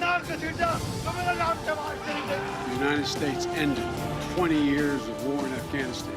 The United States ended 20 years of war in Afghanistan.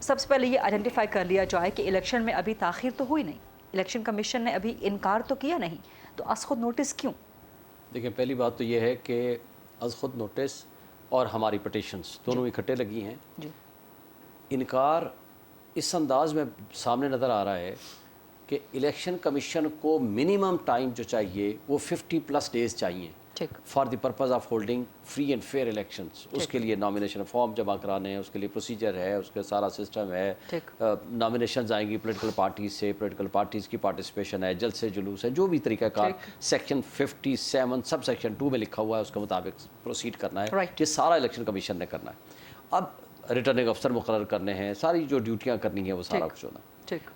سب سے پہلے یہ آئیڈینٹیفائی کر لیا جائے کہ الیکشن میں ابھی تاخیر تو ہوئی نہیں, الیکشن کمیشن نے ابھی انکار تو کیا نہیں, تو از خود نوٹس کیوں؟ دیکھیں پہلی بات تو یہ ہے کہ از خود نوٹس اور ہماری پٹیشنز دونوں اکٹھے لگی ہیں. جی. انکار اس انداز میں سامنے نظر آ رہا ہے کہ الیکشن کمیشن کو منیمم ٹائم جو چاہیے وہ 50+ ڈیز چاہیے for the purpose of holding free and fair elections. اس کے لیے نامینیشن فارم جمع کرانے ہیں, اس کے لیے پروسیجر ہے, اس کے سارا سسٹم ہے, نامینیشنز آئیں گی پولیٹیکل پارٹیز سے, پولیٹیکل پارٹیز کی پارٹیسپیشن ہے, جلسے جلوس ہے, جو بھی طریقہ کار سیکشن 57 سب سیکشن 2 میں لکھا ہوا ہے اس کے مطابق پروسیڈ کرنا ہے. یہ سارا الیکشن کمیشن نے کرنا ہے. اب ریٹرننگ افسر مقرر کرنے ہیں, ساری جو ڈیوٹیاں کرنی ہیں وہ سارا کچھ ہونا ہے.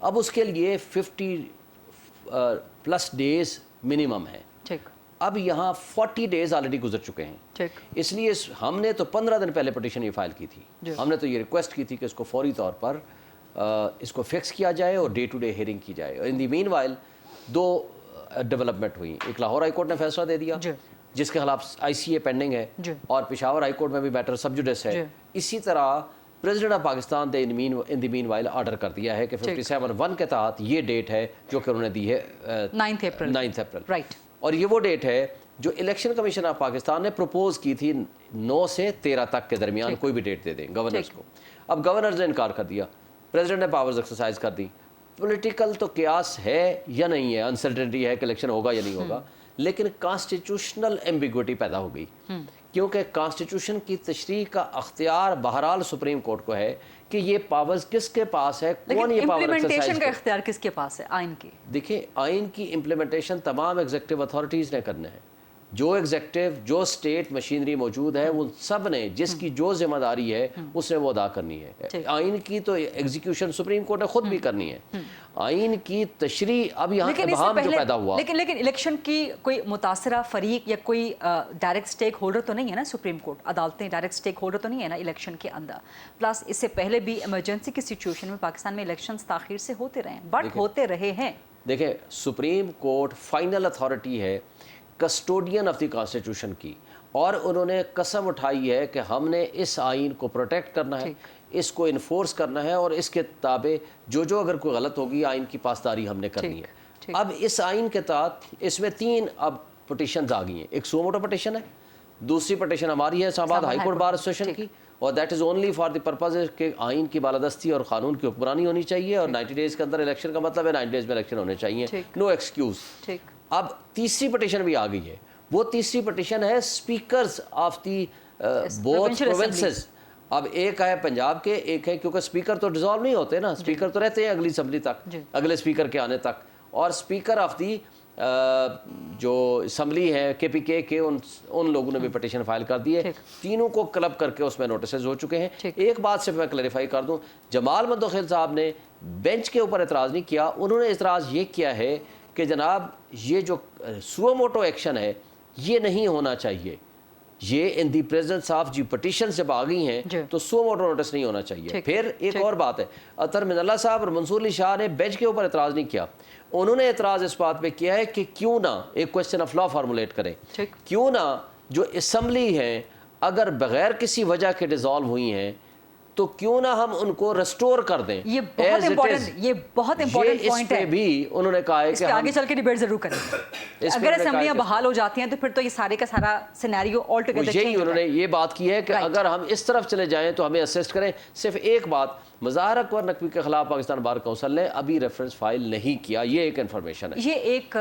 اب اس کے لیے 50+ ڈیز منیمم ہے. اب یہاں 40 ڈیز آلریڈی گزر چکے ہیں. اس لیے ہم نے تو 15 دن پہلے پٹیشن یہ فائل کی تھی. ہم نے تو یہ ریکویسٹ کی تھی کہ اس کو فوری طور پر اس کو فکس کیا جائے اور ڈے ٹو ڈے ہیئرنگ کی جائے. ان دی مین وائل 2 ڈیولپمنٹ ہوئی. ایک لاہور ہائی کورٹ نے فیصلہ دے دیا جس کے خلاف ICA پینڈنگ ہے, اور پشاور ہائی کورٹ میں بھی میٹر سب جوڈس ہے. اسی طرح پریزیڈنٹ آف پاکستان نے ان دی مین وائل آرڈر کر دیا ہے کہ 57(1) کے تحت یہ ڈیٹ ہے جو کہ انہوں نے دی ہے 9 اپریل. اور یہ وہ ڈیٹ ہے جو الیکشن کمیشن آف پاکستان نے پروپوز کی تھی 9 سے 13 تک کے درمیان کوئی بھی ڈیٹ دے دیں گورنرز کو. اب گورنرز نے انکار کر دیا, پریزیڈنٹ نے پاورز ایکسرسائز کر دی. پولیٹیکل تو قیاس ہے یا نہیں ہے, انسرٹنٹی ہے کہ الیکشن ہوگا یا نہیں ہوگا, لیکن کانسٹیٹیوشنل ایمبیگوٹی پیدا ہو گئی, کیونکہ کانسٹیٹیوشن کی تشریح کا اختیار بہرحال سپریم کورٹ کو ہے کہ یہ پاورز کس کے پاس ہے, کون یہ پاور امپلیمنٹیشن کا اختیار کس کے پاس ہے آئین کی. دیکھیں آئین کی امپلیمنٹیشن تمام ایگزیکٹو اتھارٹیز نے کرنا ہے. جو ایگزیکٹو جو اسٹیٹ مشینری موجود ہے ان سب نے جس کی جو ذمہ داری ہے اس نے وہ ادا کرنی ہے. آئین کی تو ایگزیکیوشن سپریم کورٹ نے خود بھی کرنی ہے. آئین کی تشریح اب یہاں ابہام جو پیدا ہوا, لیکن الیکشن کی کوئی متاثرہ فریق یا کوئی ڈائریکٹ سٹیک ہولڈر تو نہیں ہے نا سپریم کورٹ, عدالتیں ڈائریکٹ سٹیک ہولڈر تو نہیں ہے نا الیکشن کے اندر. پلس اس سے پہلے بھی ایمرجنسی کی سچویشن میں پاکستان میں الیکشنز تاخیر سے ہوتے رہے ہیں, بٹ ہوتے رہے ہیں. دیکھیں سپریم کورٹ فائنل اتھارٹی ہے, کسٹوڈین آف دی کانسٹیٹیوشن کی, اور انہوں نے قسم اٹھائی ہے کہ ہم نے اس آئین کو پروٹیکٹ کرنا ہے, اس کو انفورس کرنا ہے, اور اس کے تابع جو اگر کوئی غلط ہوگی آئین کی پاسداری ہم نے کرنی ہے. اب اس آئین کے تحت اس میں 3 اب پٹیشنز آ گئی ہیں. ایک سو موٹو پٹیشن ہے, دوسری پٹیشن ہماری ہے اسلام آباد ہائی کورٹ بار ایسوسیشن کی, اور that is only for the purpose کہ آئین کی بالادستی اور قانون کی حکمرانی ہونی چاہیے, اور 90 ڈیز کے اندر الیکشن کا مطلب ہے 90 ڈیز میں الیکشن ہونے چاہیے, نو ایکسکیوز. اب تیسری پٹیشن بھی آ گئی ہے. وہ تیسری پٹیشن ہے speakers of the both provinces. اب ایک ہے پنجاب کے, ایک ہے کیونکہ اسپیکر تو ڈیزالو نہیں ہوتے نا, اسپیکر تو رہتے ہیں اگلی اسمبلی تک, اگلے اسپیکر کے آنے تک, اور اسپیکر آف دی جو اسمبلی ہے KPK کے ان لوگوں نے بھی پٹیشن فائل کر دی ہے. تینوں کو کلب کر کے اس میں نوٹسز ہو چکے ہیں. ایک بات صرف میں کلیریفائی کر دوں, جمال مندوخیل صاحب نے بینچ کے اوپر اعتراض نہیں کیا, انہوں نے اعتراض یہ کیا ہے کہ جناب یہ جو سو موٹو ایکشن ہے یہ نہیں ہونا چاہیے, یہ ان دی پریزنس آف جی پٹیشنز جب آ گئی ہیں تو سو موٹو نوٹس نہیں ہونا چاہیے. پھر ایک اور بات ہے, اطہر من اللہ صاحب اور منصور علی شاہ نے بینچ کے اوپر اعتراض نہیں کیا, انہوں نے اعتراض اس بات پہ کیا ہے کہ کیوں نہ ایک کوسچن آف لا فارمولیٹ کریں, کیوں نہ جو اسمبلی ہیں اگر بغیر کسی وجہ کے ڈیزالو ہوئی ہیں تو کیوں نہ ہم ان کو ریسٹور کر دیں. یہ بہت امپورٹنٹ پوائنٹ ہے. بھی انہوں نے کہا ہے کہ آگے چل کے ڈیبیٹ ضرور کریں. اگر اسمبلیاں بحال ہو جاتی ہیں تو پھر تو یہ سارے کا سارا سینیریو آل ٹوگیدر یہی انہوں نے یہ بات کی ہے کہ اگر ہم اس طرف چلے جائیں تو ہمیں اسسٹ کریں. صرف ایک بات, مظاہر اکبر نقوی کے خلاف پاکستان بار کونسل نے ابھی ریفرنس فائل نہیں کیا, یہ ایک انفارمیشن ہے. یہ ایک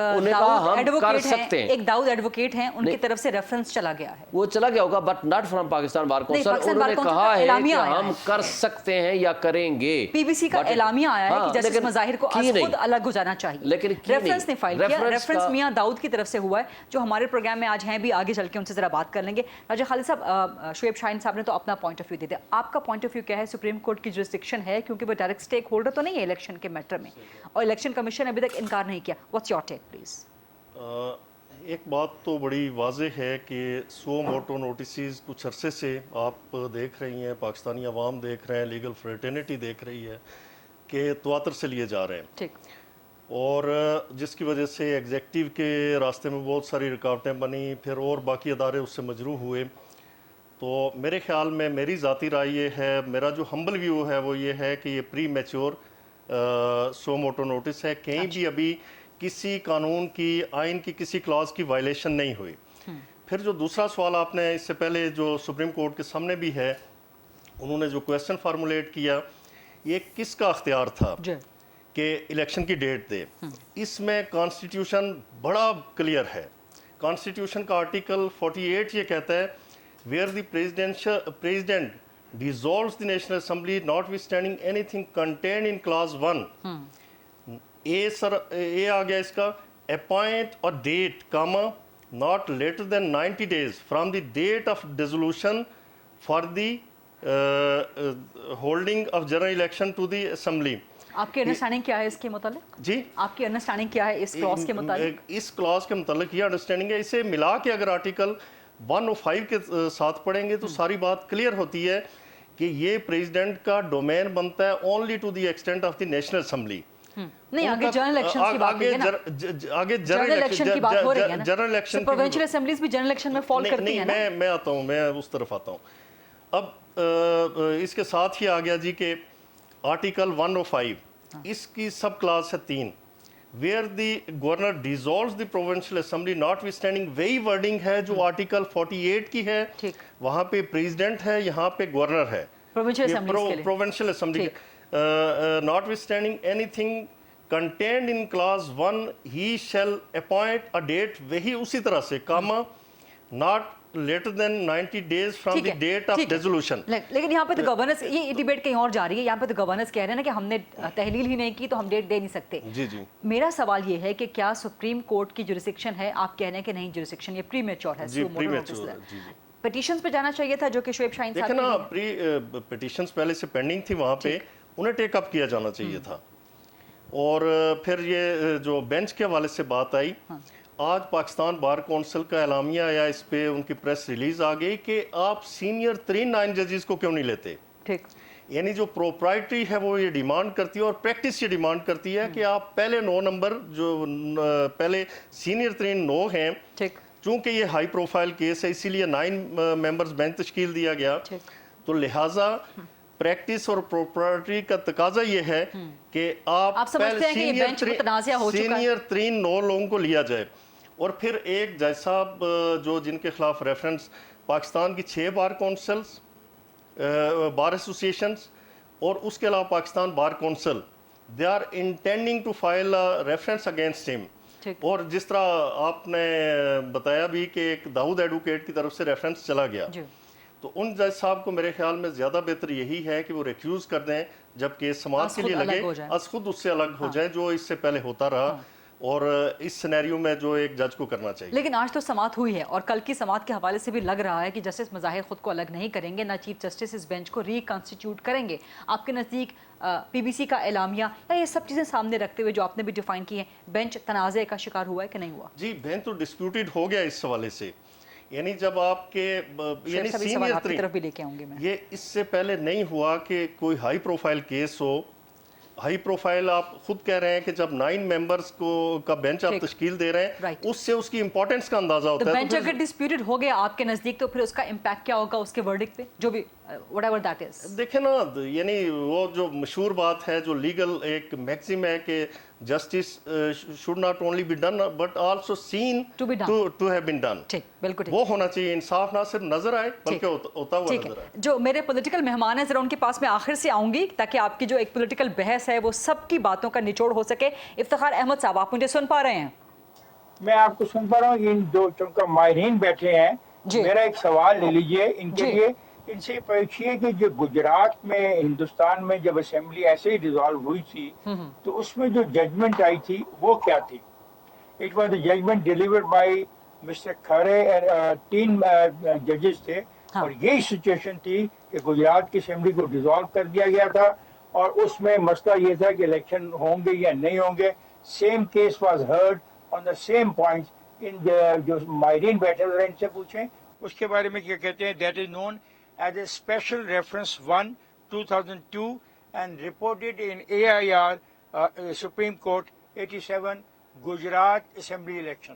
داؤد ایڈوکیٹ ہیں, ان کی طرف سے ریفرنس چلا گیا ہے, وہ چلا گیا ہوگا, but not from Pakistan bar council. انہوں نے کہا ہے کہ ہم کر سکتے ہیں یا کریں گے. PBC کا اعلامیہ آیا ہے کہ جسٹس مظاہر کو از خود الگ ہو جانا چاہیے, لیکن ریفرنس نے فائل کیا. ریفرنس میاں داؤد کی طرف سے ہوا ہے جو ہمارے پروگرام میں آج ہیں بھی, آگے چل کے ان سے ذرا بات کر لیں گے. راجہ خالد صاحب, شعیب شاہین صاحب نے تو اپنا پوائنٹ آف ویو دے دیا, آپ کا پوائنٹ آف ویو کیا ہے؟ سپریم کورٹ کی جورسڈکشن ہے کیونکہ وہ ڈائریکٹ سٹیک ہولڈر تو نہیں ہے الیکشن کے میٹر میں, اور الیکشن کمیشن ابھی تک انکار نہیں کیا. What's your take please? ایک بات تو بڑی واضح ہے کہ سو موٹو نوٹسز کچھ عرصے سے آپ دیکھ رہی ہیں, پاکستانی عوام دیکھ رہے ہیں, لیگل فریٹرنیٹی دیکھ رہی ہے کہ تواتر سے لیے جا رہے ہیں. ٹھیک. اور جس کی وجہ سے ایگزیکٹیو کے راستے میں بہت ساری رکاوٹیں بنی, پھر اور باقی ادارے اس سے مجروح ہوئے. تو میرے خیال میں میری ذاتی رائے یہ ہے, میرا جو ہمبل ویو ہے وہ یہ ہے کہ یہ پری میچور سو موٹو نوٹس ہے, کہیں بھی ابھی کسی قانون کی, آئین کی کسی کلاز کی وائلیشن نہیں ہوئی. پھر جو دوسرا سوال آپ نے اس سے پہلے جو سپریم کورٹ کے سامنے بھی ہے, انہوں نے جو کویسچن فارمولیٹ کیا, یہ کس کا اختیار تھا کہ الیکشن کی ڈیٹ دے. اس میں کانسٹیٹیوشن بڑا کلیئر ہے. کانسٹیٹیوشن کا آرٹیکل 48 یہ کہتا ہے where the president dissolves the National Assembly notwithstanding anything contained in clause 1. اے آ گیا اس کا, appoint or date, comma, not later than 90 days from the date of dissolution for the holding of general election to the assembly. آپ کی understanding کیا ہے اس کے متعلق؟ جی آپ کی انڈرسٹینڈنگ کیا ہے اس کلاس کے متعلق؟ اس کلاس کے متعلق یہ انڈرسٹینڈنگ ہے, اسے ملا کے اگر آرٹیکل 105 کے ساتھ پڑھیں گے تو ساری بات کلیئر ہوتی ہے کہ یہ پریزیڈنٹ کا ڈومین بنتا ہے only to the extent of the national assembly. نہیں, آگے جنرل الیکشن کی بات ہے نا, آگے جنرل الیکشن کی بات ہو رہی ہے نا, جنرل الیکشن پروونشل اسمبلیز بھی جنرل الیکشن میں فال کرتی ہیں نا. میں آتا ہوں, میں اس طرف آتا ہوں. اب اس کے ساتھ ہی آ گیا جی کہ آرٹیکل 105 اس کی سب کلاس ہے 3, where the governor dissolves the provincial assembly not وتھسٹینڈنگ, وہی ورڈنگ ہے جو آرٹیکل 48 کی ہے. وہاں پہ پریزیڈنٹ ہے, یہاں پہ گورنر ہے provincial assembly. Not وتھسٹینڈنگ anything contained in clause 1 ہی شیل اپوائنٹ اے ڈیٹ, وہی اسی طرح سے comma not later than 90 days from the date of dissolution. لیکن یہاں پہ تو گورننس, یہ ڈیبیٹ کہیں اور جا رہی ہے, یہاں پہ تو گورننس کہہ رہے ہیں نا کہ ہم نے تحلیل ہی نہیں کی تو ہم ڈیٹ دے نہیں سکتے. جی جی, میرا سوال یہ ہے کہ کیا سپریم کورٹ کی جوریسڈکشن ہے؟ آپ کہہ رہے ہیں کہ نہیں جوریسڈکشن, یہ پری میچور ہے. جی پری میچور ہے. جی پٹیشنز پہ جانا چاہیے تھا جو کہ شعیب شاہین صاحب, دیکھیں نا پٹیشنز پہلے سے پینڈنگ تھی, وہاں پہ انہیں ٹیک اپ کیا جانا چاہیے تھا. اور پھر یہ جو بینچ کے حوالے سے بات آئی, آج پاکستان بار کونسل کا اعلامیہ آیا, اس پہ ان کی پریس ریلیز آ گئی کہ آپ سینئر 9 ججز کو کیوں نہیں لیتے. ٹھیک, یعنی جو پروپرائٹری ہے وہ یہ ڈیمانڈ کرتی ہے اور پریکٹس یہ ڈیمانڈ کرتی ہے کہ آپ پہلے 9 نمبر جو پہلے سینئر 9 ہیں, چونکہ یہ ہائی پروفائل کیس ہے اسی لیے 9 ممبرز بینچ تشکیل دیا گیا, تو لہٰذا پریکٹس اور پروپرائٹری کا تقاضا یہ ہے کہ آپ سینئر 9 لوگوں کو لیا جائے. اور پھر ایک جج صاحب جو جن کے خلاف ریفرنس پاکستان کی 6 بار کونسلز, بار ایسوسیشنز اور اس کے علاوہ Pakistan bar council, they are intending to file reference against ہم. اور جس طرح آپ نے بتایا بھی کہ ایک داؤد ایڈوکیٹ کی طرف سے ریفرنس چلا گیا, تو ان جج صاحب کو میرے خیال میں زیادہ بہتر یہی ہے کہ وہ ریکیوز کر دیں جب کیس سماعت کے لیے لگے, از خود اس سے الگ ہو جائیں جو اس سے پہلے ہوتا رہا, اور اس سینیریو میں جو ایک جج کو کرنا چاہیے. لیکن آج تو سماعت ہوئی ہے اور کل کی سماعت کے حوالے سے بھی لگ رہا ہے کہ جسٹس مظاہر خود کو الگ نہیں کریں گے, نہ چیف جسٹس اس بینچ کو ریکنسٹیٹیوٹ کریں گے. آپ کے نزدیک پی بی سی کا اعلامیہ یا یہ سب چیزیں سامنے رکھتے ہوئے جو آپ نے بھی ڈیفائن کی ہیں, بینچ تنازع کا شکار ہوا ہے کہ نہیں ہوا؟ جی بینچ تو ڈسپیوٹیڈ ہو گیا اس حوالے سے. یعنی جب آپ کے یعنی سینئر 3, یہ اس سے پہلے نہیں ہوا کہ کوئی ہائی پروفائل کیس ہو. ہائی پروفائل آپ خود کہہ رہے ہیں کہ جب 9 ممبرز کا بینچ آپ تشکیل دے رہے ہیں, اس سے اس کی امپورٹنس کا اندازہ ہوتا ہے. بینچ اگر ڈسپیوٹڈ ہو گیا آپ کے نزدیک تو پھر اس کا امپیکٹ کیا ہوگا اس کے ورڈکٹ پہ, جو بھی whatever that is. دیکھیں نا, یعنی وہ جو مشہور بات ہے جو لیگل ایک میکسم ہے کہ justice should not only be done but also seen to have been done. وہ ہونا چاہیے, انصاف نہ صرف نظر آئے بلکہ ہوتا ہوا نظر آئے. جو میرے پولیٹیکل مہمان ہیں ذرا ان کے پاس میں آخر سے آؤں گی تاکہ آپ کی جو ایک پولیٹیکل بحث ہے وہ سب کی باتوں کا نچوڑ ہو سکے. افتخار احمد صاحب, آپ مجھے سن پا رہے ہیں؟ میں آپ کو سن پا رہا ہوں. ان دو چونکہ ماہرین بیٹھے ہیں, میرا ایک سوال لے لیجئے ان کے لیے. ان سے پوچھیے کہ جو گجرات میں ہندوستان میں جب اسمبلی ایسے ہی ڈیزالو ہوئی تھی تو اس میں جو ججمنٹ آئی تھی وہ کیا تھی؟ It was the judgment delivered by mister Khare, 3 ججز تھے, اور یہی سچویشن تھی کہ گجرات کی اسمبلی کو ڈیزالو کر دیا گیا تھا اور اس میں مسئلہ یہ تھا کہ الیکشن ہوں گے یا نہیں ہوں گے. Same case was heard on the same points. ان جو ماہرین بیٹھے ذرا ان سے پوچھیں اس کے بارے میں کیا کہتے ہیں. That is known as a special reference 1 2002 and reported in AIR Supreme Court 87 Gujarat Assembly election.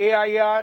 AIR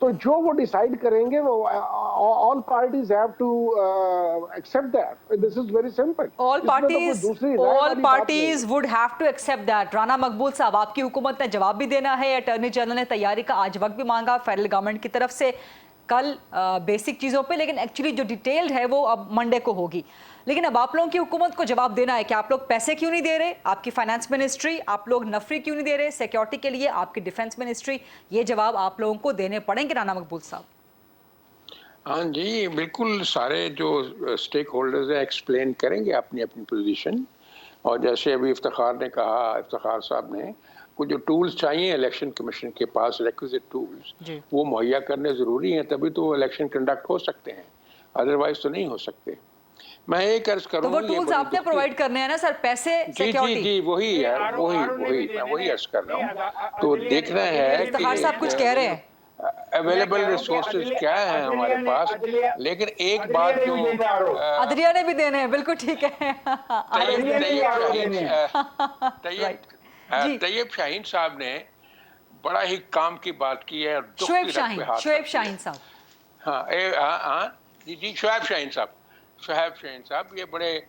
تو جو وہ ڈیسائیڈ کریں گے وہ all parties have to accept that. This is very simple. all parties would have to accept that. Rana مقبول صاحب، آپ کی حکومت نے جواب بھی دینا ہے، اٹارنی جنرل نے تیاری کا آج وقت بھی مانگا فیڈرل گورنمنٹ کی طرف سے کل بیسک چیزوں پہ، لیکن ایکچولی جو ڈیٹیلڈ ہے وہ اب منڈے کو ہوگی. لیکن اب آپ لوگوں کی حکومت کو جواب دینا ہے کہ آپ لوگ پیسے کیوں نہیں دے رہے، آپ کی فائنانس منسٹری، آپ لوگ نفری کیوں نہیں دے رہے سیکیورٹی کے لیے، آپ کی ڈیفنس منسٹری، یہ جواب آپ لوگوں کو دینے پڑیں گے رانا مقبول صاحب. ہاں جی بالکل، سارے جو اسٹیک ہولڈرز ہیں ایکسپلین کریں گے اپنی اپنی پوزیشن. اور جیسے ابھی افتخار نے کہا، افتخار صاحب نے، وہ جو ٹولز چاہیے الیکشن کمیشن کے پاس ریکویزٹ ٹولز وہ مہیا کرنے ضروری ہیں، تبھی تو وہ الیکشن کنڈکٹ ہو سکتے ہیں، ادروائز تو نہیں ہو سکتے. میں ایک عرض کروں تو وہ ٹولز آپ نے پرووائڈ کرنے ہیں نا سر، پیسے، سیکیورٹی. جی وہی ہے، وہی عرض کر رہا ہوں. تو دیکھنا ہے افتخار صاحب کچھ کہہ رہے ہیں اویلیبل ریسورسز کیا ہیں ہمارے پاس. لیکن ایک بات جو عدلیہ نے بھی دینے ہیں، بالکل ٹھیک ہے. طیب شاہین صاحب نے بڑا ہی کام کی بات کی ہے. شعیب شاہین صاحب، ہاں جی شعیب شاہین صاحب یہ بڑے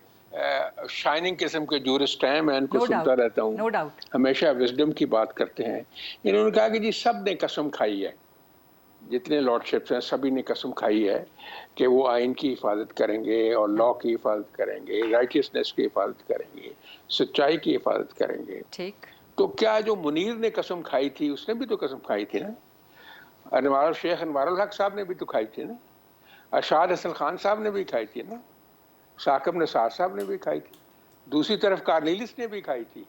شائننگ قسم کے جورسٹ ہیں، میں ان کو سنتا رہتا ہوں، ہمیشہ وزڈم کی بات کرتے ہیں. انہوں نے کہا کہ جی سب نے قسم کھائی ہے، جتنے لارڈشپس ہیں سبھی نے قسم کھائی ہے کہ وہ آئین کی حفاظت کریں گے اور لا کی حفاظت کریں گے، رائٹیسنس کی حفاظت کریں گے، سچائی کی حفاظت کریں گے. ٹھیک. تو کیا جو منیر نے قسم کھائی تھی اس نے بھی تو قسم کھائی تھی نا، شیخ انوار الحق صاحب نے بھی تو کھائی تھی نا، ارشاد حسن خان صاحب نے بھی کھائی تھی نا، ثاقب نثار صاحب نے بھی کھائی تھی، دوسری طرف کارنیلس نے بھی کھائی تھی،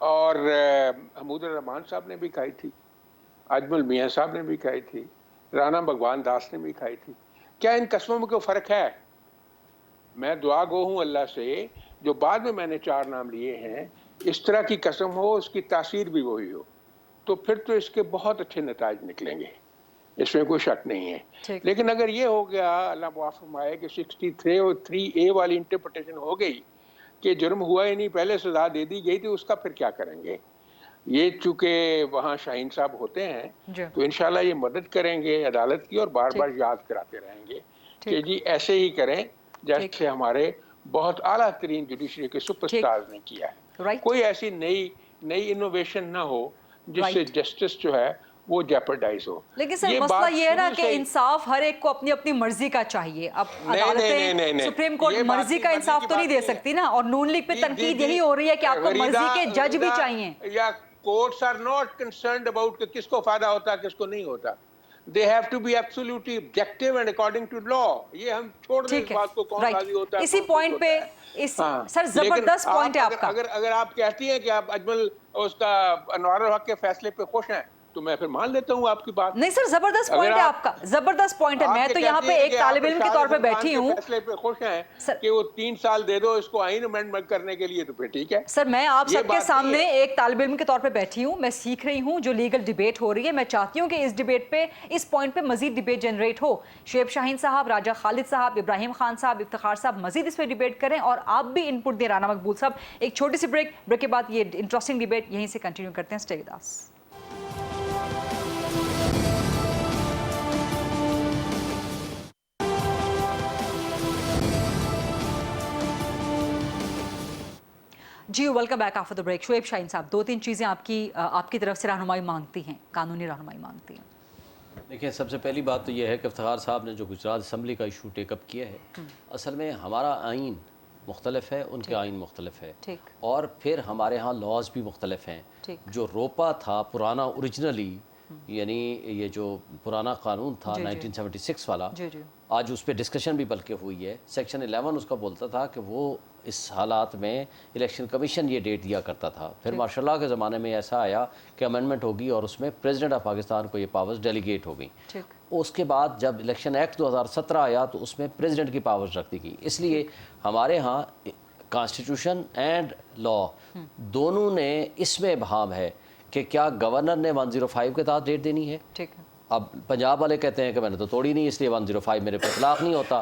اور حمود الرحمان صاحب نے بھی کھائی تھی، اجمل میاں صاحب نے بھی کھائی تھی، رانا بھگوان داس نے بھی کھائی تھی. کیا ان قسموں میں کوئی فرق ہے؟ میں دعا گو ہوں اللہ سے جو بعد میں نے 4 نام لیے ہیں، اس طرح کی قسم ہو، اس کی تاثیر بھی وہی ہو، تو پھر تو اس کے بہت اچھے نتائج نکلیں گے، اس میں کوئی شک نہیں ہے. لیکن اگر یہ ہو گیا، اللہ معاف فرمائے، کہ 63A والی انٹرپریٹیشن ہو گئی کہ جرم ہوا ہی نہیں، پہلے سزا دے دی گئی تھی، اس کا پھر کیا کریں گے؟ یہ چونکہ وہاں شاہین صاحب ہوتے ہیں تو انشاءاللہ یہ مدد کریں گے عدالت کی، اور بار بار یاد کراتے رہیں گے کہ جی ایسے ہی کریں جیسے ہمارے بہت اعلیٰ ترین جوڈیشری کے سپر سٹارز نے کیا ہے. کوئی ایسی نئی انوویشن نہ ہو جس سے جسٹس جو ہے وہ جیپرڈائز ہو. لیکن سر مسئلہ یہ ہے نا کہ انصاف ہر ایک کو اپنی اپنی مرضی کا چاہیے. اب عدالتیں، سپریم کورٹ مرضی کا انصاف تو نہیں دے سکتی نا، اور نون لیگ پہ تنقید یہی ہو رہی ہے کہ آپ کو مرضی کے جج بھی چاہیے. یا courts are not concerned about کہ کس کو فائدہ ہوتا ہے کس کو نہیں ہوتا. They have to be absolutely objective and according to law. یہ ہم چھوڑ دیں اس بات کو کون راضی ہوتا ہے. اسی پوائنٹ پہ سر زبردست پوائنٹ ہے آپ کا. اگر آپ کہتی ہیں کہ آپ اجمل اس کا انوار الحق کے فیصلے پہ خوش ہیں تو میں پھر مان لیتا ہوں آپ کی بات. نہیں سر زبردست پوائنٹ ہے آپ کا، زبردست پوائنٹ ہے. میں تو یہاں پہ ایک طالب علم کے طور پہ بیٹھی ہوں. فیصلے پہ خوش ہیں کہ وہ 3 سال دے دو اس کو آئین امینڈمنٹ کرنے کے لیے، تو پھر ٹھیک ہے. سر میں آپ سب کے سامنے ایک طالب علم کے طور پہ بیٹھی ہوں، میں سیکھ رہی ہوں جو لیگل ڈیبیٹ ہو رہی ہے. میں چاہتی ہوں کہ اس ڈیبیٹ پہ، اس پوائنٹ پہ مزید ڈیبیٹ جنریٹ ہو. شعیب شاہین صاحب، راجہ خالد صاحب، ابراہیم خان صاحب، افتخار صاحب مزید اس پہ ڈیبیٹ کریں، اور آپ بھی ان پٹ دیں رانا مقبول صاحب. ایک چھوٹی سی بریک کے بعد یہ انٹرسٹنگ ڈیبیٹ یہیں سے کنٹینیو کرتے ہیں. Stay with us. جی welcome back after the break. Shoaib Shaheen صاحب، 2-3 چیزیں آپ کی طرف سے رہنمائی مانگتی ہیں، قانونی رہنمائی مانگتی ہیں. دیکھیں سب سے پہلی بات تو یہ ہے کہ افتخار صاحب نے جو گجرات اسمبلی کا ایشو ٹیک اپ کیا ہے، اصل میں ہمارا آئین مختلف ہے، ان کے آئین مختلف ہے، اور پھر ہمارے ہاں لاز بھی مختلف ہیں. جو روپا تھا پرانا اوریجنلی، یعنی یہ جو پرانا قانون تھا 1976 والا، آج اس پہ ڈسکشن بھی بلکہ ہوئی ہے. سیکشن 11 اس کا بولتا تھا کہ وہ اس حالات میں الیکشن کمیشن یہ ڈیٹ دیا کرتا تھا. پھر ماشاء اللہ کے زمانے میں ایسا آیا کہ امینڈمنٹ ہوگی اور اس میں پریزیڈنٹ آف پاکستان کو یہ پاورز ڈیلیگیٹ ہو گئیں. اس کے بعد جب الیکشن ایکٹ 2017 آیا تو اس میں پریزیڈنٹ کی پاورز رکھ دی گئی. اس لیے ہمارے ہاں کانسٹیٹیوشن اینڈ لا دونوں نے اس میں ابہام ہے کہ کیا گورنر نے 105 کے تحت ڈیٹ دینی ہے. اب پنجاب والے کہتے ہیں کہ میں نے تو توڑی نہیں، اس لیے 105 میرے پہ اطلاق نہیں ہوتا.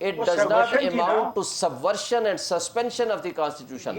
It does not amount to subversion and suspension of the constitution,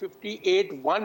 58(1)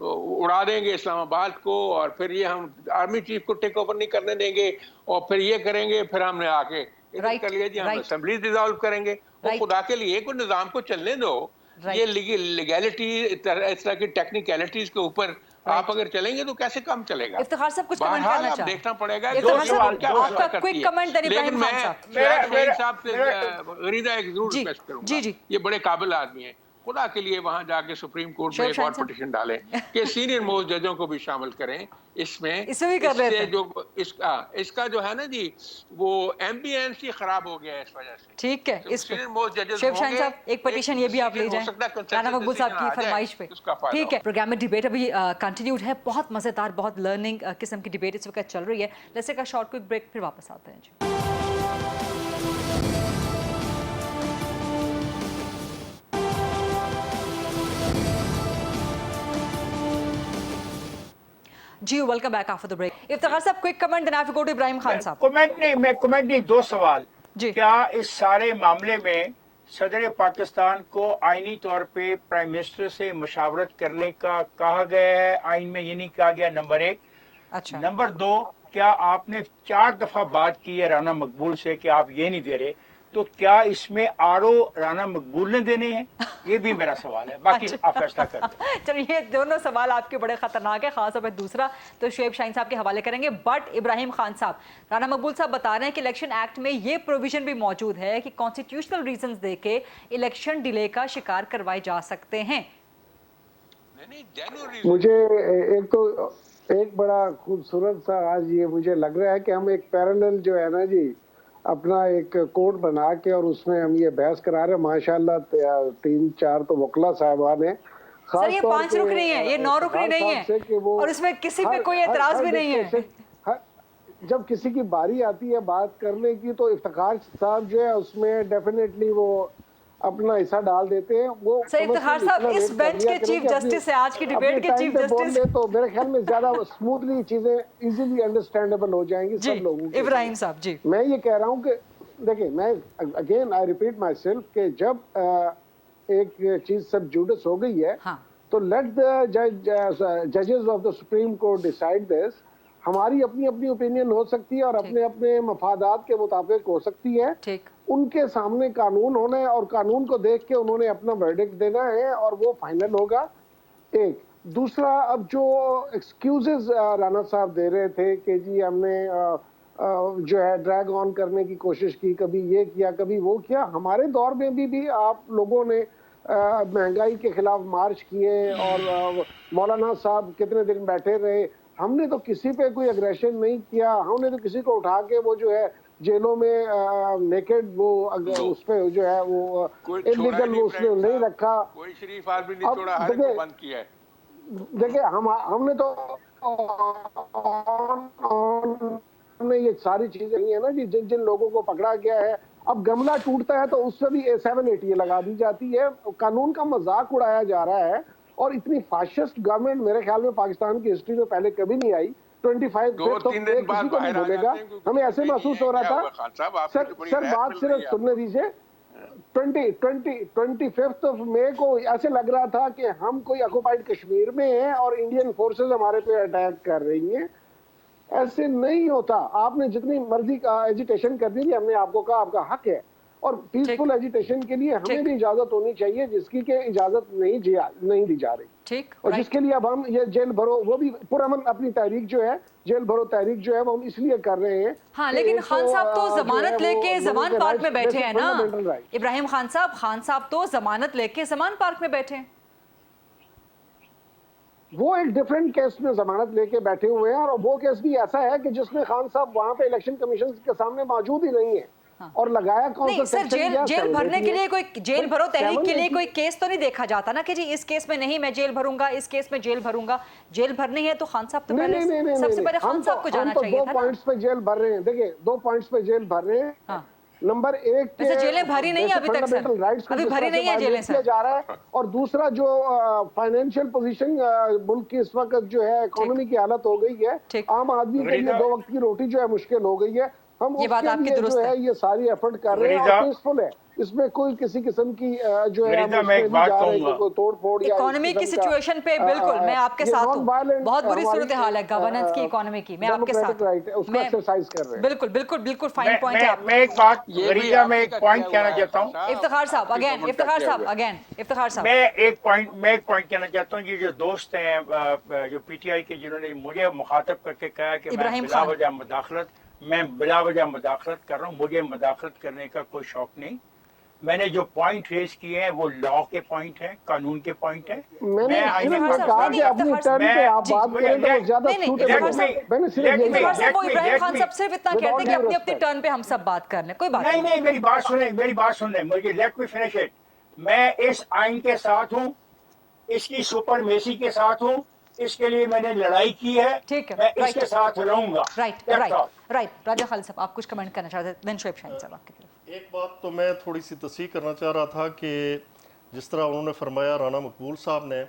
اڑا دیں گے اسلام آباد کو، اور پھر یہ ہم آرمی چیف کو ٹیک اوور نہیں کرنے دیں گے، اور پھر یہ کریں گے، پھر ہم نے آ کے کر لیا جی ہم اسمبلی ڈیزالو کریں گے. وہ خدا کے لیے کوئی نظام کو چلنے دو. یہ لیگیلٹی اس طرح کی ٹیکنیکلٹیز کے اوپر آپ اگر چلیں گے تو کیسے کام چلے گا؟ افتخار صاحب کچھ کمنٹ کرنا چاہتے ہیں؟ دیکھنا پڑے گا آپ کا کوئک کمنٹ دیں ابراہیم خان صاحب. لیکن صاحب سے غریزہ ایک ضرور ریکویسٹ کروں گا، یہ بڑے قابل آدمی ہیں، خدا کے لیے وہاں جا کے سپریم کورٹ میں ایک اور پٹیشن ڈالیں کہ سینئر موسٹ ججوں کو بھی شامل کریں اس میں. اس کا جو ہے نا جی وہ ایمبینس ہی خراب ہو گیا ہے اس وجہ سے. ٹھیک ہے، اس شیخ شاہین صاحب ایک پٹیشن یہ بھی آپ لے جائیں رانا مقبول صاحب کی فرمائش پہ. ٹھیک ہے، پروگرام میں ڈیبیٹ ابھی کنٹینیوڈ ہے، بہت مزیدار، بہت لرننگ قسم کی ڈیبیٹ اس وقت چل رہی ہے. Let's take a short quick break, پھر واپس آتے ہیں. جی welcome back after the break. Iftikhar صاحب quick comment then off go to Ibrahim Khan صاحب. کمنٹ نہیں، دو سوال. جی کیا اس سارے معاملے میں صدر پاکستان کو آئینی طور پہ پرائم منسٹر سے مشاورت کرنے کا کہا گیا ہے؟ آئین میں یہ نہیں کہا گیا، نمبر ایک. اچھا. نمبر دو، کیا آپ نے 4 دفعہ بات کی ہے رانا مقبول سے کہ آپ یہ نہیں دے رہے، تو کیا اس میں آرو رانا مقبول نے دینے ہیں؟ یہ بھی میرا سوال ہے، باقی آپ فیصلہ کر دیں. چلیے یہ دونوں سوال آپ کے بڑے خطرناک ہیں، خاص طور پہ دوسرا تو شعیب شاہین صاحب کے حوالے کریں گے. بٹ ابراہیم خان صاحب، رانا مقبول صاحب بتا رہے ہیں کہ الیکشن ایکٹ میں یہ پروویژن بھی موجود ہے کہ کانسٹیٹیوشنل ریزنز دے کے الیکشن ڈیلے کا شکار کروائے جا سکتے ہیں. مجھے ایک بڑا خوبصورت سا آج یہ مجھے لگ رہا ہے کہ ہم ایک پیرالل جو ہے نا جی اپنا ایک کوڈ بنا کے اور اس میں ہم یہ بحث کرا رہے ہیں. ماشاءاللہ 3-4 تو وکلا صاحبان ہیں. سر یہ 5 رکنی ہیں، یہ 9 رکنی نہیں ہے، اور اس میں کسی پہ کوئی اعتراض بھی نہیں ہے. جب کسی کی باری آتی ہے بات کرنے کی تو افتخار صاحب جو ہے اس میں ڈیفینیٹلی وہ اپنا حصہ ڈال دیتے ہیں. وہ سر افتخار صاحب اس بینچ کے چیف جسٹس ہیں، آج کی ڈیبیٹ کے چیف جسٹس، تو میرے خیال میں زیادہ اسموتھلی چیزیں ایزیلی انڈرسٹینڈیبل ہو جائیں گی سب لوگوں کے. ابراہیم صاحب جی میں یہ کہہ رہا ہوں کہ دیکھیں، میں again I repeat my self کہ جب ایک چیز سب جوڈس ہو گئی ہے تو لیٹ دا ججز of the Supreme Court decide this. ہماری اپنی اپنی اوپینین ہو سکتی ہے اور اپنے اپنے مفادات کے مطابق ہو سکتی ہے. ان کے سامنے قانون ہونا ہے اور قانون کو دیکھ کے انہوں نے اپنا ورڈکٹ دینا ہے اور وہ فائنل ہوگا. ایک دوسرا، اب جو ایکسکیوزز رانا صاحب دے رہے تھے کہ جی ہم نے جو ہے ڈریگ آن کرنے کی کوشش کی، کبھی یہ کیا کبھی وہ کیا. ہمارے دور میں بھی آپ لوگوں نے مہنگائی کے خلاف مارچ کیے اور مولانا صاحب کتنے دن بیٹھے رہے. ہم نے تو کسی پہ کوئی اگریشن نہیں کیا، ہم نے تو کسی کو اٹھا کے وہ جو ہے جیلوں میں نیکڈ وہ اس پہ جو ہے وہ انلیگل وہ اس نے نہیں رکھا. کوئی شریف آدمی نہیں چھوڑا، ہر کو بند کیا ہے. دیکھیں ہم نے تو ہم نے یہ ساری چیزیں نہیں ہے نا جی جن لوگوں کو پکڑا گیا ہے. اب گملہ ٹوٹتا ہے تو اس سے بھی 7-8 لگا دی جاتی ہے. قانون کا مذاق اڑایا جا رہا ہے اور اتنی فاشسٹ گورنمنٹ میرے خیال میں پاکستان کی ہسٹری میں پہلے کبھی نہیں آئی. 25 کسی کو نہیں بولے گا. ہمیں ایسے محسوس ہو رہا تھا سر بات صرف سننے دیجیے. 25 مئی کو ایسے لگ رہا تھا کہ ہم کوئی آکوپائڈ کشمیر میں ہیں اور انڈین فورسز ہمارے پہ اٹیک کر رہی ہیں. ایسے نہیں ہوتا. آپ نے جتنی مرضی کا ایجیٹیشن کر دی، ہم نے آپ کو کہا آپ کا حق ہے، اور پیسفل ایجیٹیشن کے لیے ہمیں بھی اجازت ہونی چاہیے جس کی کہ اجازت نہیں دی جا رہی. اور جس کے لیے اب ہم یہ جیل بھرو، وہ بھی پرامن اپنی تحریک جو ہے جیل بھرو تحریک جو ہے وہ ہم اس لیے کر رہے ہیں. ہاں لیکن خان صاحب تو ضمانت لے کے زمان پارک میں بیٹھے ہیں نا ابراہیم خان صاحب تو ضمانت لے کے زمان پارک میں بیٹھے ہیں. وہ ایک ڈیفرنٹ کیس میں ضمانت لے کے بیٹھے ہوئے ہیں، اور وہ کیس بھی ایسا ہے کہ جس میں خان صاحب وہاں پہ الیکشن کمیشن کے سامنے موجود ہی نہیں ہے. اور لگایا کون سا سر جیل بھرنے کے لیے کوئی جیل بھرو تحریک کے لیے کوئی کیس تو نہیں دیکھا جاتا نا کہ جی اس کیس میں نہیں میں جیل بھروں گا، اس کیس میں جیل بھروں گا. جیل بھرنی ہے تو خان صاحب تو پہلے سب سے پہلے خان صاحب کو جانا چاہیے تھا. 2 پوائنٹس پہ جیل بھر رہے ہیں. دیکھیں 2 پوائنٹس پہ جیل بھر رہے ہیں. نمبر 1 جیلیں بھری نہیں ابھی تک سر، ابھی بھری نہیں ہے جیلیں سر جا رہا ہے. اور دوسرا جو فائنینشیل پوزیشن ملک کی اس وقت جو ہے اکانومی کی حالت ہو گئی ہے، عام آدمی کے لیے 2 وقت کی روٹی جو ہے مشکل ہو گئی ہے. ہم یہ اس بات کے آپ کی لیے درست جو ہے۔ ہے یہ ساری ایفرٹ کر رہے ہیں اور پیسفل ہے، اس میں کوئی کسی قسم کی جو ہے ہم اس میں میں ایک نہیں بات جا رہے کہوں کہ گا، کوئی توڑ پھوڑ یا اکانومی کی سچویشن پہ بالکل میں آپ کے ساتھ ہوں، بہت بری صورتحال ہے گورننس کی، اکانومی کی، میں آپ کے ساتھ ہوں، میں بالکل بالکل بالکل فائن پوائنٹ ہے آپ میں ایک بات یہ بھی غریزہ آپ میں ہی ایک کا پوائنٹ کیا کہنا ہوا ہے چاہتا ہوں، افتخار صاحب اگین، افتخار صاحب اگین، افتخار صاحب میں ایک پوائنٹ کہنا چاہتا ہوں، یہ جو دوست ہیں جو پی ٹی آئی کے جنہوں نے مجھے مخاطب کر کے کہا کہ ابراہیم میں خان۔ بلا وجہ مداخلت کر رہا ہوں، مجھے مداخلت کرنے کا کوئی شوق نہیں، میں نے جو پوائنٹ ریز کیے ہیں وہ لا کے پوائنٹ ہیں، قانون کے پوائنٹ ہیں۔ میں نے آئین صرف افتخار یہ صاحب، کہا نہیں، کہ اپنی افتخار ٹرن پہ آپ جی، بات کریں تو وہ زیادہ نہیں، سوٹیبل افتخار ہے، صاحب، میں نے صرف یہی افتخار کہا۔ صاحب وہ ابراہیم خان صاحب صرف اتنا With کہتے all ہیں کہ due اپنی اپنی respect. ٹرن پہ ہم سب بات کر لیں، کوئی بات نہیں میری بات سن لیں مجھے، لیٹ می فنش اٹ۔ میں اس آئین کے ساتھ ہوں، اس کی سپرمیسی کے ساتھ ہوں، اس کے لیے میں نے لڑائی کی ہے، ٹھیک ہے، میں اس رائٹ کے ساتھ رہوں گا۔ Right That's all۔ Right Raja Khalid صاحب آپ کچھ کمنٹ کرنا چاہتے ہیں، دین شعیب شاہین صاحب آپ کی طرف۔ ایک بات تو میں تھوڑی سی تصحیح کرنا چاہ رہا تھا کہ جس طرح انہوں نے فرمایا رانا مقبول صاحب نے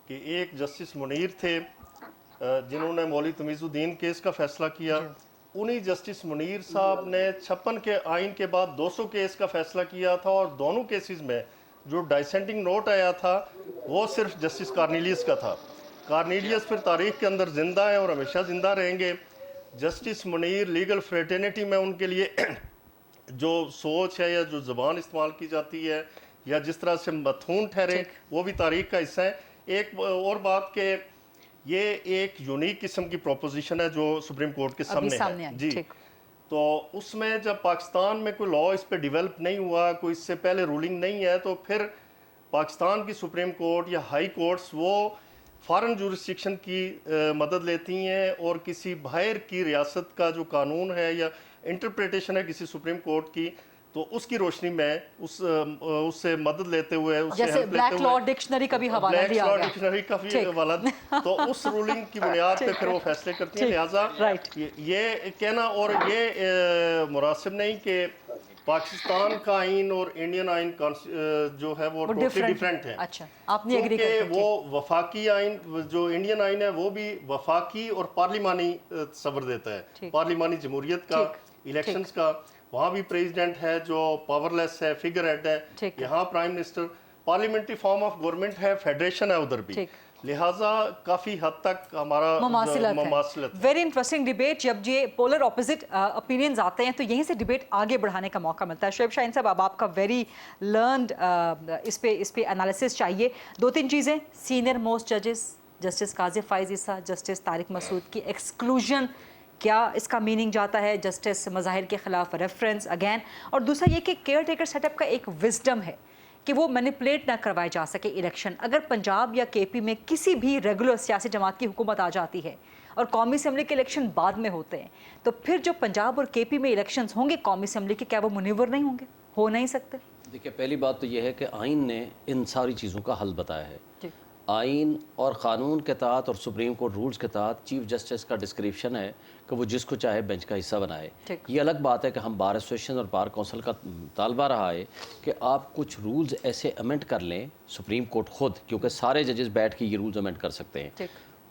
کہ ایک جسٹس منیر تھے جنہوں نے مولوی تمیز الدین کیس کا فیصلہ کیا، انہی جسٹس منیر صاحب نے 56 کے آئین کے بعد 200 کیس کا فیصلہ کیا تھا، اور دونوں کیسز میں جو ڈائسینٹنگ نوٹ آیا تھا وہ صرف جسٹس کارنیلیس کا تھا۔ کارنیلیس پھر تاریخ کے اندر زندہ ہیں اور ہمیشہ زندہ رہیں گے۔ جسٹس منیر لیگل فریٹرنیٹی میں ان کے لیے جو سوچ ہے یا جو زبان استعمال کی جاتی ہے یا جس طرح سے متھون ٹھہرے وہ بھی تاریخ کا حصہ ہے۔ ایک اور بات کہ یہ ایک یونیک قسم کی پروپوزیشن ہے جو سپریم کورٹ کے سامنے ہے جی، تو اس میں جب پاکستان میں کوئی لا اس پہ ڈیولپ نہیں ہوا، کوئی اس سے پہلے رولنگ نہیں ہے، تو پھر پاکستان کی سپریم کورٹ یا ہائی کورٹس وہ فارن جورسڈکشن کی مدد لیتی ہیں اور کسی باہر کی ریاست کا جو قانون ہے یا انٹرپریٹیشن ہے کسی سپریم کورٹ کی، تو اس کی روشنی میں اس سے مدد لیتے ہوئے، اس سے جیسے بلیک لا ڈکشنری کا بھی حوالہ دیا گیا، ڈکشنری کا بھی حوالہ، تو اس رولنگ کی بنیاد پہ پھر وہ فیصلے کرتی ہیں۔ لہٰذا یہ کہنا اور یہ مناسب نہیں کہ پاکستان کا آئین اور انڈین آئین جو ہے وہ ٹوٹلی ڈیفرنٹ ہیں، کیونکہ وہ وفاقی آئین جو انڈین آئین ہے وہ بھی وفاقی اور پارلیمانی تصور دیتا ہے، پارلیمانی جمہوریت کا، الیکشنز کا، وہاں بھی پریزیڈنٹ ہے جو پاور لیس ہے، فگر ہیڈ ہے، یہاں prime minister, parliamentary form of government ہے، فیڈریشن ہے ادھر بھی، لہٰذا کافی حد تک ہمارا مماثلت۔ ویری انٹرسٹنگ ڈیبیٹ، جب یہ پولر اپوزٹ اوپینینز آتے ہیں تو یہیں سے ڈیبیٹ آگے بڑھانے کا موقع ملتا ہے۔ شعیب شاہین صاحب اب آپ کا ویری لرنڈ اس پہ انالیسس چاہیے۔ 2-3 چیزیں، سینئر موسٹ ججز جسٹس کاظم فائز عیسیٰ، جسٹس طارق مسعود کی ایکسکلوژن، کیا اس کا میننگ جاتا ہے؟ جسٹس مظاہر کے خلاف ریفرنس اگین، اور دوسرا یہ کہ کیئر ٹیکر سیٹ اپ کا ایک وزڈم ہے کہ وہ مینیپولیٹ نہ کروائے جا سکے الیکشن۔ اگر پنجاب یا کے پی میں کسی بھی ریگولر سیاسی جماعت کی حکومت آ جاتی ہے اور قومی اسمبلی کے الیکشن بعد میں ہوتے ہیں، تو پھر جو پنجاب اور کے پی میں الیکشنز ہوں گے قومی اسمبلی کے، کیا وہ منور نہیں ہوں گے؟ ہو نہیں سکتے؟ دیکھیے پہلی بات تو یہ ہے کہ آئین نے ان ساری چیزوں کا حل بتایا ہے۔ آئین اور قانون کے تحت اور سپریم کورٹ رولز کے تحت چیف جسٹس کا ڈسکرپشن ہے کہ وہ جس کو چاہے بینچ کا حصہ بنائے۔ یہ الگ بات ہے کہ ہم بار ایسوسیشن اور بار کونسل کا طالبہ رہا ہے کہ آپ کچھ رولز ایسے امینڈ کر لیں، سپریم کورٹ خود، کیونکہ سارے ججز بیٹھ کے یہ رولز امینڈ کر سکتے ہیں،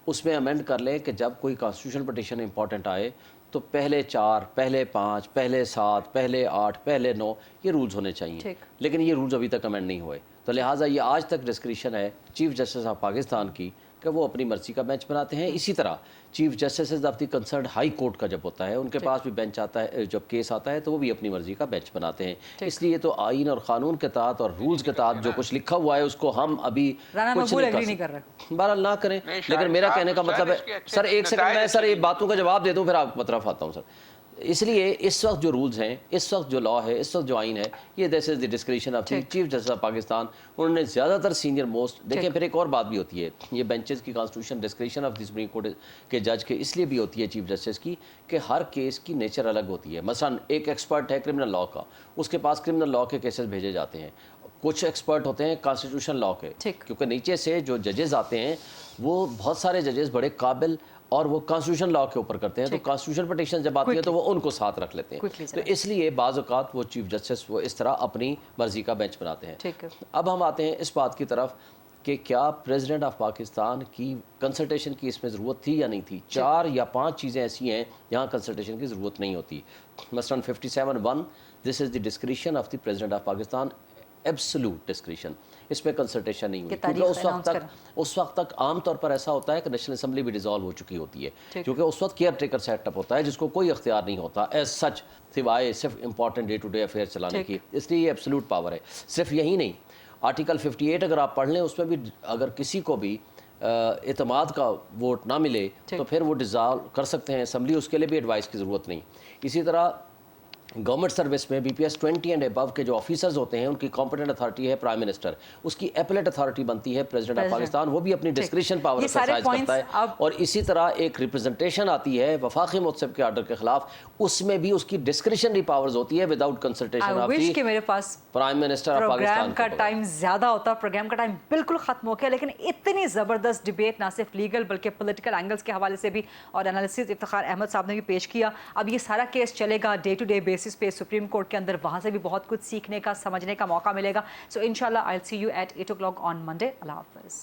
اس میں امینڈ کر لیں کہ جب کوئی کانسٹیٹیوشن پٹیشن امپورٹنٹ آئے تو پہلے 4، پہلے 5، پہلے 7، پہلے 8، پہلے 9 یہ رولز ہونے چاہیے، لیکن یہ رولز ابھی تک امینڈ نہیں ہوئے، تو لہٰذا یہ آج تک ڈسکریشن ہے چیف جسٹس آف پاکستان کی کہ وہ اپنی مرضی کا بینچ بناتے ہیں۔ اسی طرح chief justices of the concerned high court کا جب ہوتا ہے ان کے پاس بھی بینچ آتا ہے، جب کیس آتا ہے تو وہ بھی اپنی مرضی کا بینچ بناتے ہیں۔ اس لیے تو آئین اور قانون کے تحت اور رولز کے تحت جو کچھ لکھا ہوا ہے اس کو ہم ابھی کچھ نہیں کر رہے، بہرحال نہ کریں، لیکن میرا کہنے کا مطلب ہے سر ایک سیکنڈ میں سر یہ باتوں کا جواب دے دوں پھر آپ طرف آتا ہوں سر۔ اس لیے اس وقت جو رولز ہیں، اس وقت جو لا ہے، اس وقت جو آئین ہے، یہ this is the discretion of the chief justice of Pakistan. انہوں نے زیادہ تر سینئر موسٹ دیکھیں، پھر ایک اور بات بھی ہوتی ہے، یہ بینچز کی constitution discretion of the supreme court کے جج کے اس لیے بھی ہوتی ہے چیف جسٹس کی کہ ہر کیس کی نیچر الگ ہوتی ہے۔ مثلا ایک ایکسپرٹ ہے کرمنل لا کا، اس کے پاس کرمنل لا کے کیسز بھیجے جاتے ہیں، کچھ ایکسپرٹ ہوتے ہیں کانسٹیٹیوشن لا کے، کیونکہ نیچے سے جو ججز آتے ہیں وہ بہت سارے ججز بڑے قابل اور وہ کانسٹیٹیوشن لا کے اوپر کرتے ہیں، تو کانسٹیٹیوشن پٹیشن جب آتی ہے تو وہ ان کو ساتھ رکھ لیتے ہیں، تو اس لیے بعض اوقات وہ چیف جسٹس وہ اس طرح اپنی مرضی کا بینچ بناتے ہیں۔ اب ہم آتے ہیں اس بات کی طرف کہ کیا پریزیڈنٹ آف پاکستان کی کنسلٹیشن کی اس میں ضرورت تھی یا نہیں تھی. 4 یا 5 چیزیں ایسی ہیں جہاں کنسلٹیشن کی ضرورت نہیں ہوتی. مثلاً 57(1) this is the discretion of the president of Pakistan, absolute discretion, اس میں کنسلٹیشن نہیں ہوئی. کیونکہ اس وقت تک عام طور پر ایسا ہوتا ہے کہ نیشنل اسمبلی بھی ڈیزالو ہو چکی ہوتی ہے, کیونکہ اس وقت کیئر ٹیکر سیٹ اپ ہوتا ہے جس کو کوئی اختیار نہیں ہوتا ایز سچ سوائے صرف important day to day affair چلانے کی. اس لیے یہ ایبسولوٹ پاور ہے. صرف یہی نہیں, آرٹیکل 58 اگر آپ پڑھ لیں اس میں بھی اگر کسی کو بھی اعتماد کا ووٹ نہ ملے تو پھر وہ ڈیزالو کر سکتے ہیں اسمبلی, اس کے لیے بھی ایڈوائس کی ضرورت نہیں. اسی طرح گورنمنٹ سروس میں BPS 20 اینڈ ابو کے جو آفیسرز ہوتے ہیں ان کی کمپیٹنٹ اتھارٹی ہے پرائم منسٹر, اس کی اپیلیٹ اتھارٹی بنتی ہے پریزیڈنٹ آف پاکستان, وہ بھی اپنی ڈسکریشن پاور ایکسرسائز کرتا ہے. اور اسی طرح ایک ریپرزنٹیشن آتی ہے وفاقی متسب کے آرڈر کے خلاف, اس میں بھی اس کی ڈسکریشنری پاورز ہوتی ہے وداؤٹ کنسلٹیشن آف دی میرے پاس prime minister of Pakistan. Program کا ٹائم زیادہ ہوتا, پروگرام کا ٹائم بالکل ختم ہو گیا, لیکن اتنی زبردست ڈبیٹ نہ صرف لیگل بلکہ پولیٹیکل اینگلز کے حوالے سے بھی اور انالیسز افتخار احمد صاحب نے بھی پیش کیا. اب یہ سارا کیس چلے گا ڈے ٹو ڈے بیسس پہ سپریم کورٹ کے اندر, وہاں سے بھی بہت کچھ سیکھنے کا سمجھنے کا موقع ملے گا. سو انشاءاللہ I'll see you at 8 o'clock on Monday. اللہ حافظ.